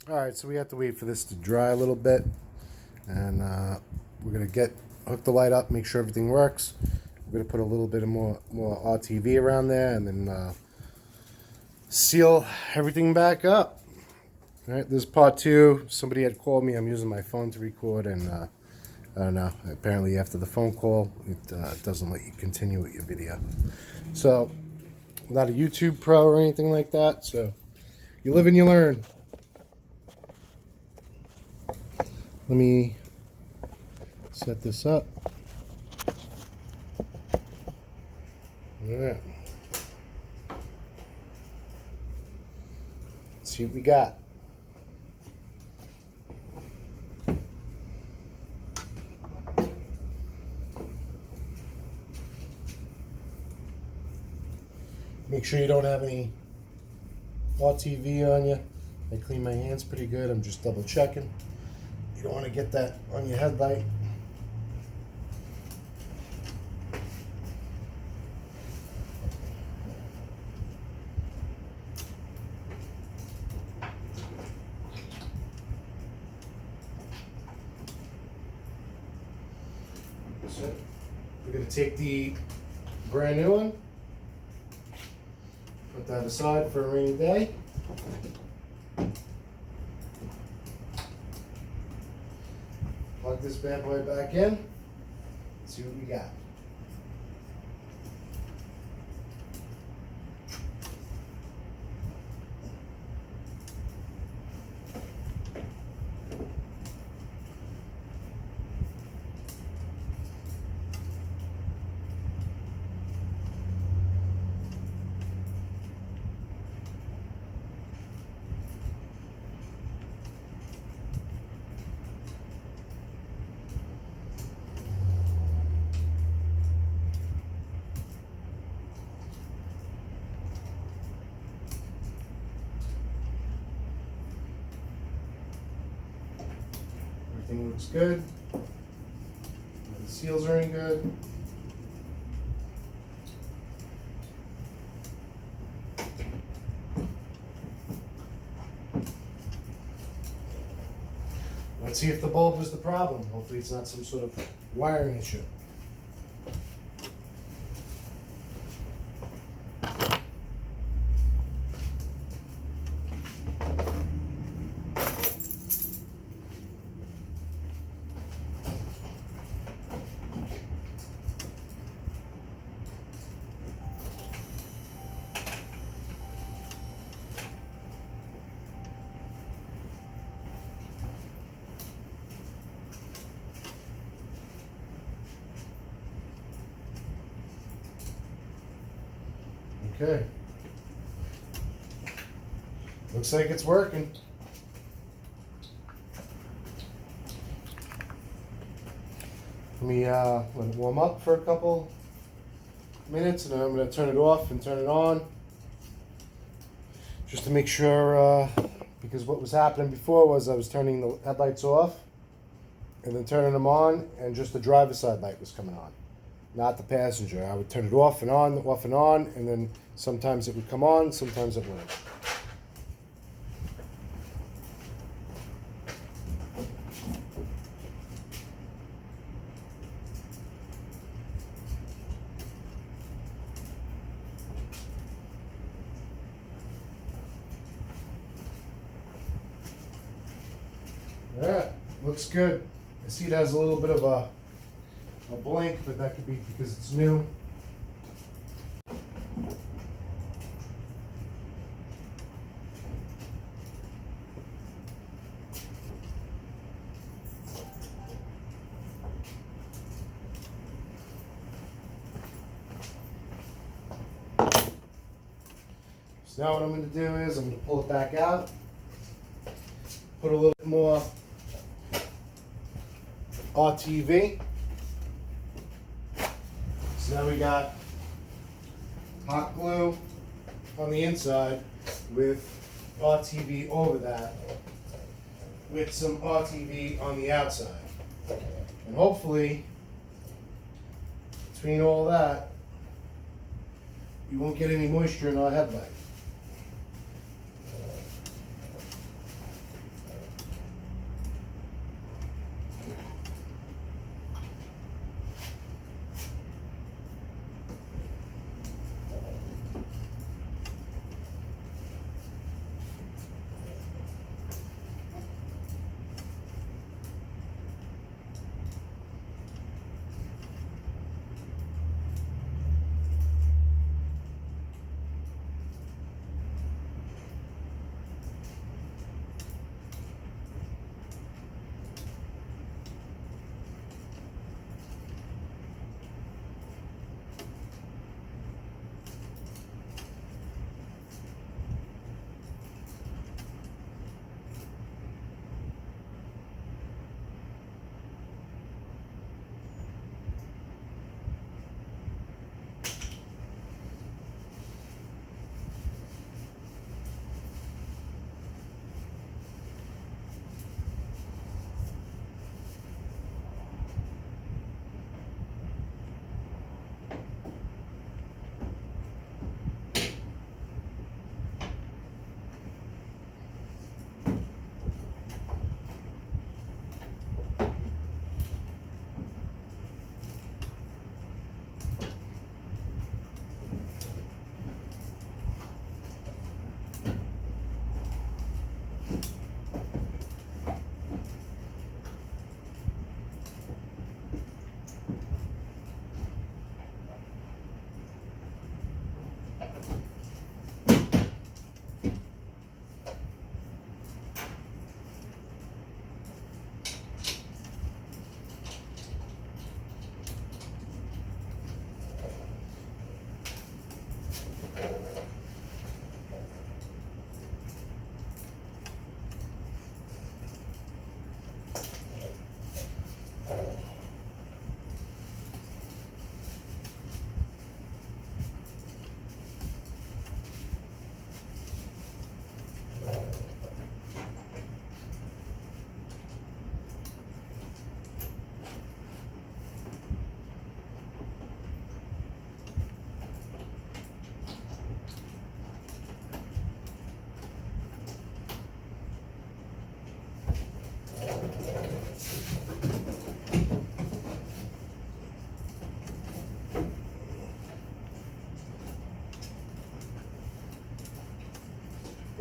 Alright, so we have to wait for this to dry a little bit. And we're going to hook the light up, make sure everything works. We're going to put a little bit of more RTV around there and then seal everything back up. Alright, this is part 2. Somebody had called me. I'm using my phone to record, and I don't know. Apparently after the phone call, it doesn't let you continue with your video. So, I'm not a YouTube pro or anything like that, so you live and you learn. Let me set this up. Alright. Let's see what we got. Make sure you don't have any RTV on you. I clean my hands pretty good. I'm just double checking. You don't want to get that on your headlight. So we're going to take the brand new one, put that aside for a rainy day. Plug this bad boy back in. See what we got. Everything looks good. The seals are in good. Let's see if the bulb was the problem. Hopefully it's not some sort of wiring issue. Okay. Looks like it's working. Let me let it warm up for a couple minutes, and then I'm going to turn it off and turn it on. Just to make sure, because what was happening before was I was turning the headlights off and then turning them on, and just the driver's side light was coming on, not the passenger. I would turn it off and on, and then sometimes it would come on, sometimes it wouldn't. Alright, looks good. I see it has a little bit of a blink, but that could be because it's new. So now what I'm going to do is I'm going to pull it back out, put a little bit more RTV. So now we got hot glue on the inside with RTV over that, with some RTV on the outside. And hopefully, between all that, you won't get any moisture in our headlight.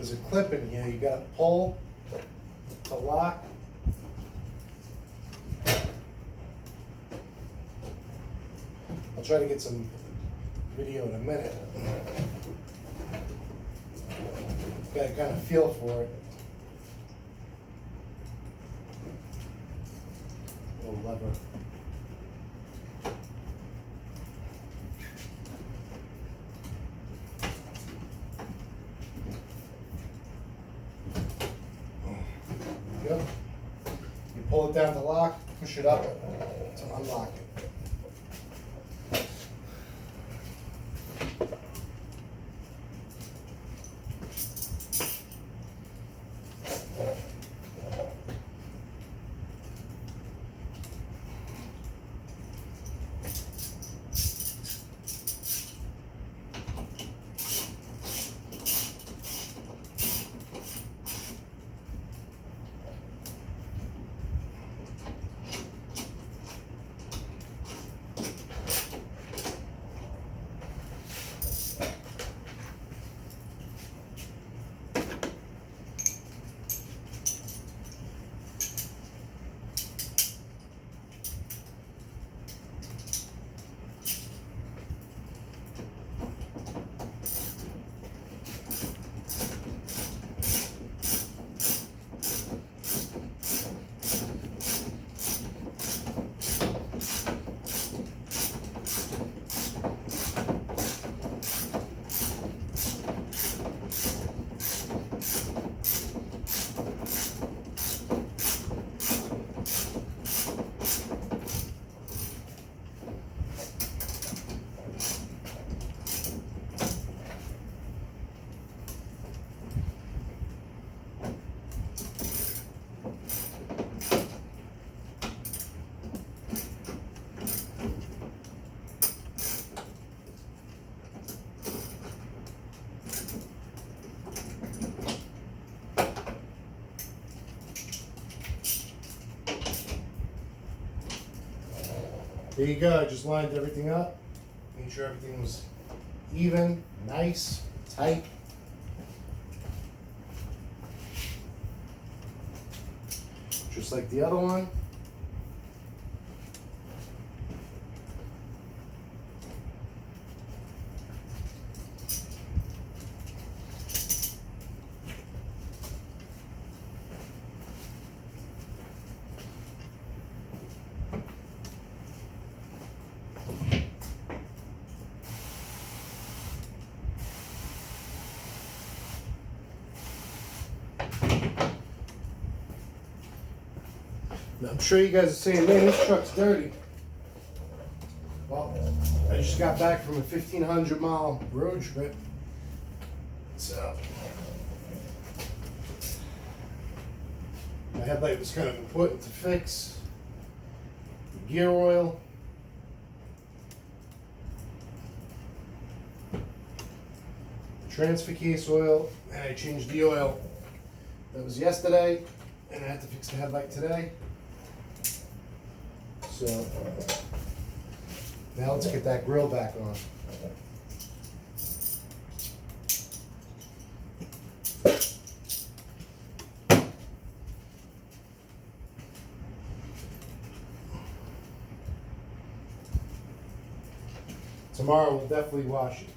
there's a clip in here. You got to pull to lock. I'll try to get some video in a minute. Got to kind of feel for it. Little lever. There you go. You pull it down to lock, push it up to unlock it. There you go, I just lined everything up, made sure everything was even, nice, tight. Just like the other one. Now, I'm sure you guys are saying, man, this truck's dirty. Well, I just got back from a 1,500 mile road trip. So, my headlight was kind of important to fix. The gear oil. The transfer case oil. And I changed the oil. That was yesterday. And I had to fix the headlight today. So, now let's get that grill back on. Tomorrow we'll definitely wash it.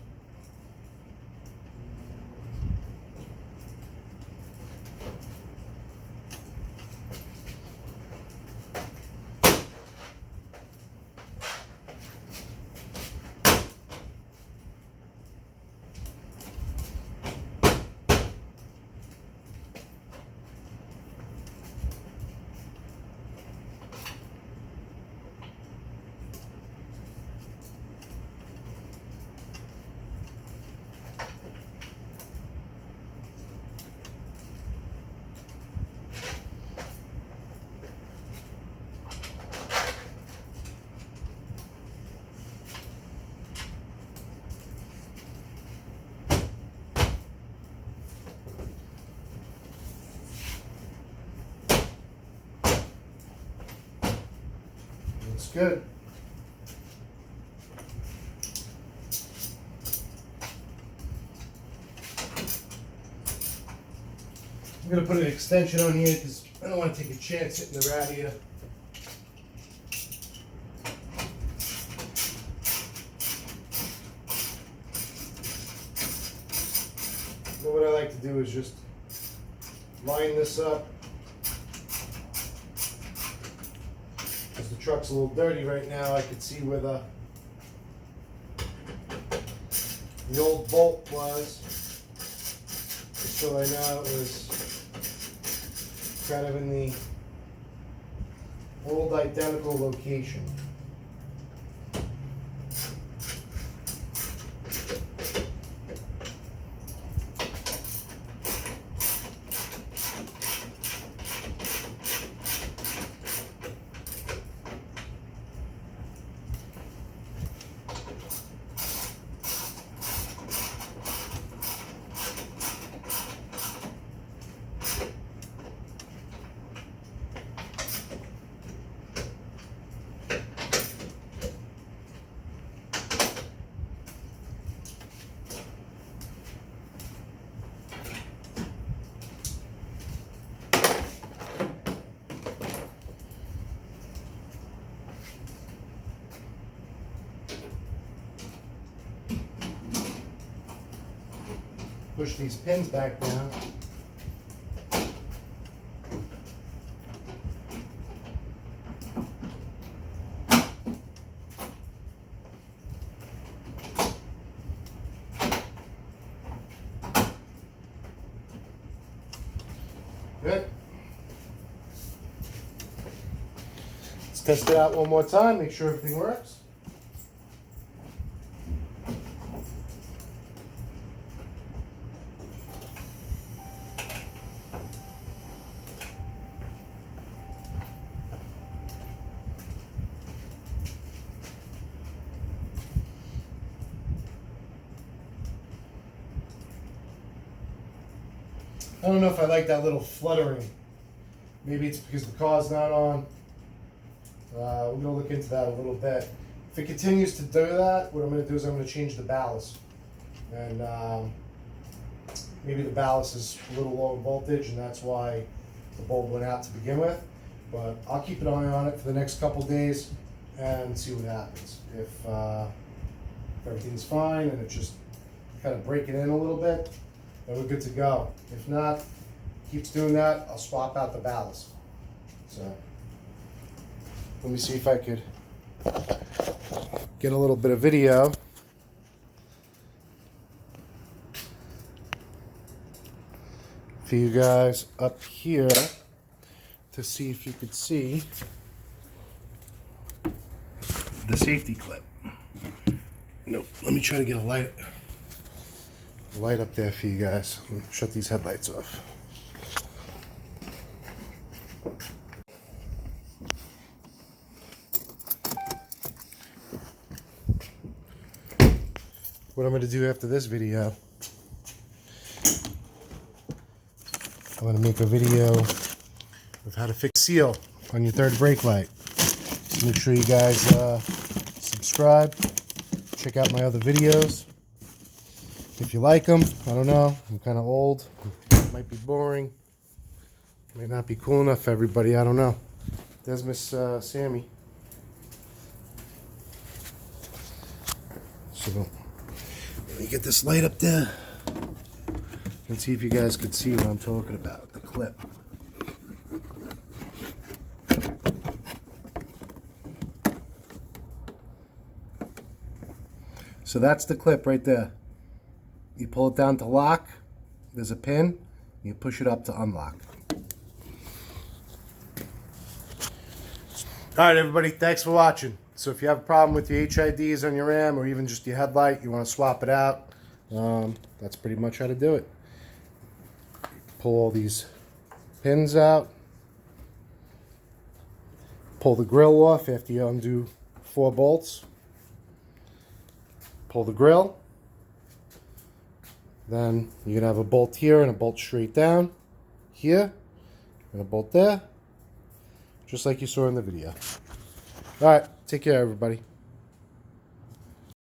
Looks good. I'm going to put an extension on here because I don't want to take a chance hitting the radiator. So what I like to do is just line this up. Because the truck's a little dirty right now, I can see where the old bolt was. Just so I know it was kind of in the old identical location. Push these pins back down. Good. Let's test it out one more time, make sure everything works. I don't know if I like that little fluttering. Maybe it's because the car's not on. We're going to look into that a little bit. If it continues to do that, what I'm going to do is I'm going to change the ballast. And maybe the ballast is a little low voltage and that's why the bulb went out to begin with. But I'll keep an eye on it for the next couple days and see what happens. If everything's fine and it just kind of break it in a little bit, then we're good to go. If not, keeps doing that, I'll swap out the ballast. So, let me see if I could get a little bit of video. For you guys up here to see if you could see the safety clip. Nope, let me try to get a light up there for you guys. Let me shut these headlights off. What I'm going to do after this video, I'm going to make a video of how to fix seal on your third brake light. Make sure you guys subscribe, check out my other videos. If you like them, I don't know, I'm kind of old, it might be boring, might not be cool enough for everybody, I don't know. There's Miss Sammy. So, let me get this light up there and see if you guys can see what I'm talking about, the clip. So that's the clip right there. You pull it down to lock, there's a pin, you push it up to unlock. Alright everybody, thanks for watching. So if you have a problem with your HIDs on your Ram or even just your headlight, you want to swap it out, that's pretty much how to do it. Pull all these pins out, pull the grill off after you undo 4 bolts, pull the grill. Then you're going to have a bolt here and a bolt straight down here and a bolt there, just like you saw in the video. Alright, take care everybody.